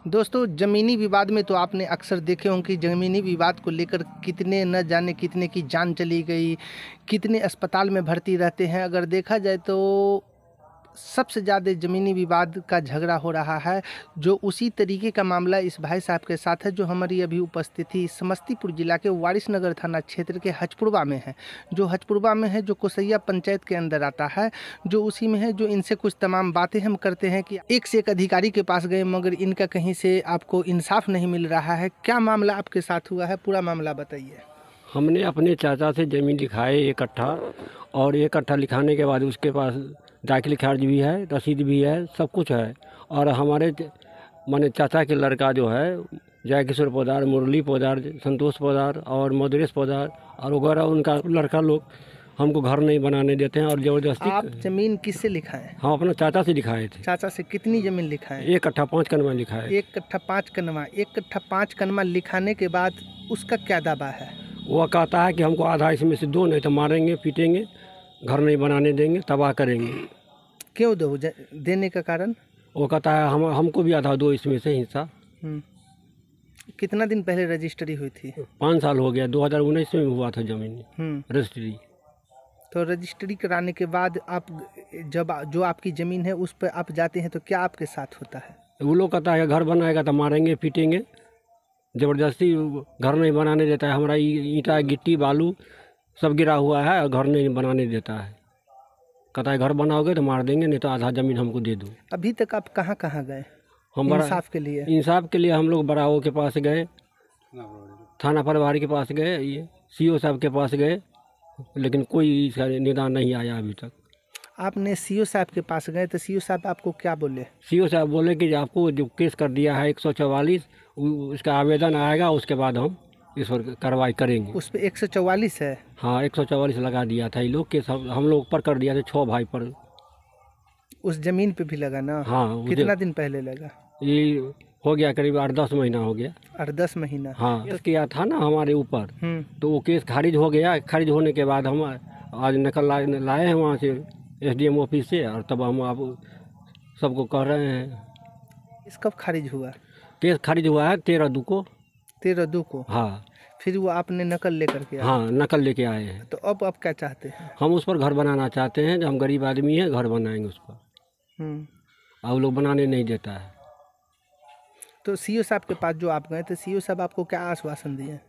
दोस्तों, ज़मीनी विवाद में तो आपने अक्सर देखे होंगे कि ज़मीनी विवाद को लेकर कितने न जाने कितने की जान चली गई, कितने अस्पताल में भर्ती रहते हैं। अगर देखा जाए तो सबसे ज़्यादा ज़मीनी विवाद का झगड़ा हो रहा है। जो उसी तरीके का मामला इस भाई साहब के साथ है जो हमारी अभी उपस्थिति समस्तीपुर जिला के वारिसनगर थाना क्षेत्र के हचपुरवा में है। जो हचपुरवा में है, जो कोसैया पंचायत के अंदर आता है, जो उसी में है। जो इनसे कुछ तमाम बातें हम करते हैं कि एक से एक अधिकारी के पास गए मगर इनका कहीं से आपको इंसाफ नहीं मिल रहा है। क्या मामला आपके साथ हुआ है, पूरा मामला बताइए। हमने अपने चाचा से ज़मीन लिखाए 1 कट्ठा, और 1 कट्ठा लिखाने के बाद उसके पास दाखिल खारिज भी है, रसीद भी है, सब कुछ है। और हमारे माने चाचा के लड़का जो है जय किशोर पोदार, मुरली पोदार, संतोष पोदार और मधुरेश पोदार और वगैरह, उनका लड़का लोग हमको घर नहीं बनाने देते हैं और ज़बरदस्ती। आप ज़मीन किससे लिखाएं? हम अपना चाचा से लिखाए थे। चाचा से कितनी ज़मीन लिखाएं? 1 कट्ठा 5 कनवा लिखाए। 1 कट्ठा 5 कनवा। 1 कट्ठा 5 कनवा लिखाने के बाद उसका क्या दावा है? वो कहता है कि हमको आधा इसमें से दो, नहीं तो मारेंगे पीटेंगे, घर नहीं बनाने देंगे, तबाह करेंगे। क्यों दो देने का कारण? वो कहता है हमको भी आधा दो इसमें से हिस्सा। कितना दिन पहले रजिस्ट्री हुई थी? 5 साल हो गया, 2019 में हुआ था ज़मीन रजिस्ट्री। तो रजिस्ट्री कराने के बाद आप जब जो आपकी ज़मीन है उस पर आप जाते हैं तो क्या आपके साथ होता है? वो लोग कहता है घर बनाएगा तो मारेंगे पीटेंगे, ज़बरदस्ती घर नहीं बनाने देता है। हमारा ईंटा गिट्टी बालू सब गिरा हुआ है और घर नहीं बनाने देता है। कहता है घर बनाओगे तो मार देंगे, नहीं तो आधा ज़मीन हमको दे दो। अभी तक आप कहाँ कहाँ गए हम इंसाफ के लिए? इंसाफ के लिए हम लोग बड़ाओ के पास गए, थाना प्रभारी के पास गए, ये सीओ साहब के पास गए, लेकिन कोई इसका निदान नहीं आया अभी तक। आपने सीओ साहब के पास गए तो सीओ साहब आपको क्या बोले? सीओ साहब बोले कि आपको जो केस कर दिया है 144, उसका आवेदन आएगा, उसके बाद हम इस पर कार्रवाई करेंगे। उस पर 144 है? हाँ, 144 लगा दिया था ये लोग। केस हम लोग पर कर दिया था 6 भाई पर। उस जमीन पे भी लगा ना? हाँ। कितना दिन पहले लगा? ये हो गया करीब 8-10 महीना हो गया। 8-10 महीना? हाँ, केस किया था ना हमारे ऊपर, तो वो केस खारिज हो गया। खारिज होने के बाद हम आज नकल लाए हैं वहाँ से SDM ऑफिस से, और तब हम आप सबको कह रहे हैं। इस कब खारिज हुआ? केस खारिज हुआ है 13/2 को। 13/2 को? हाँ। फिर वो आपने नकल लेकर के आए? हाँ, नकल लेके आए हैं। तो अब आप क्या चाहते हैं? हम उस पर घर बनाना चाहते हैं। जो हम गरीब आदमी हैं, घर बनाएंगे उस पर। और वो लोग बनाने नहीं देता है। तो सीओ साहब के पास जो आप गए तो सीओ साहब आपको क्या आश्वासन दिए?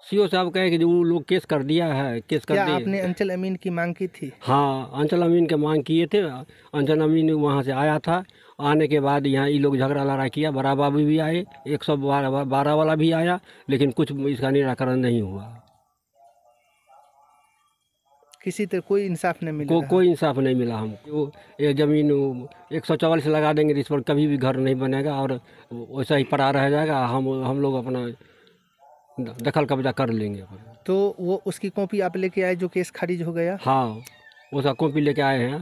सीओ साहब कहे कि वो लोग केस कर दिया है, केस कर दिया। आपने अंचल अमीन की मांग की थी? हाँ, अंचल अमीन के मांग किए थे। अंचल अमीन वहाँ से आया था। आने के बाद यहाँ ये लोग झगड़ा लड़ाई किया। बड़ा बाबू भी आए, 112 वाला भी आया, लेकिन कुछ इसका निराकरण नहीं हुआ। किसी तरह कोई इंसाफ नहीं मिला? कोई इंसाफ नहीं मिला हमको। ये ज़मीन 144 लगा देंगे तो इस पर कभी भी घर नहीं बनेगा और वैसा ही पड़ा रह जाएगा। हम लोग अपना दखल कब्जा कर लेंगे। तो वो उसकी कॉपी आप लेके आए जो केस खारिज हो गया? हाँ, उसका कॉपी लेके आए हैं।